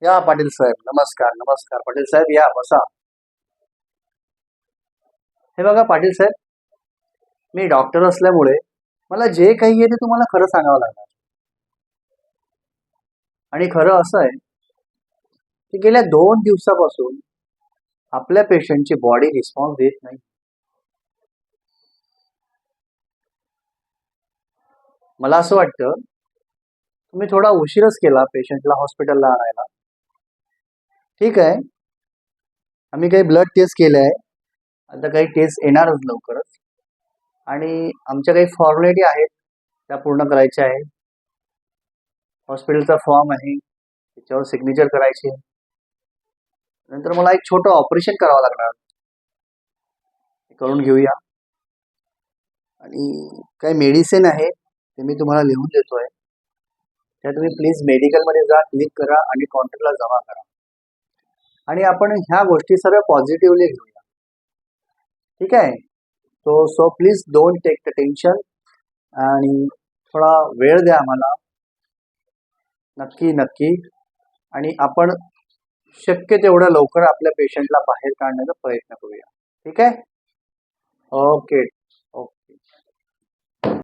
या पाटील साहेब, नमस्कार नमस्कार. पाटील साहेब या, बसा. हे बघा पाटील साहेब, मी डॉक्टर असल्यामुळे मला जे काही आहे ते तुम्हाला खरं सांगावं लागणार. आणि खरं असं आहे की गेल्या 2 दिवसापासून आपल्या पेशंटची बॉडी रिस्पॉन्स देत नाही. मला असं वाटतं तुम्ही थोडा उशीरच केला पेशंटला हॉस्पिटलला आणायला. ठीक आहे, आम्ही काही ब्लड टेस्ट केले आहे, आता काही टेस्ट येणारच लवकरच. आणि आमच्या काही फॉर्मॅलिटी आहेत त्या पूर्ण करायच्या आहे. हॉस्पिटलचा फॉर्म आहे, त्याच्यावर सिग्नेचर करायची आहे. नंतर मला एक छोटं ऑपरेशन करावं लागणार, ते करून घेऊया. आणि काही मेडिसिन आहे ते मी तुम्हाला लिहून देतोय, त्या तुम्ही प्लीज मेडिकलमध्ये जा, क्लिक करा आणि काउंटरला जमा करा. आणि आपण ह्या गोष्टी सर्व पॉझिटिव्हली घेऊया. ठीक आहे, so please don't take the tension आणि थोडा वेळ द्या आम्हाला. नक्की नक्की. आणि आपण शक्य तेवढं लवकर आपल्या पेशंटला बाहेर काढण्याचा प्रयत्न करूया. ठीक आहे, ओके.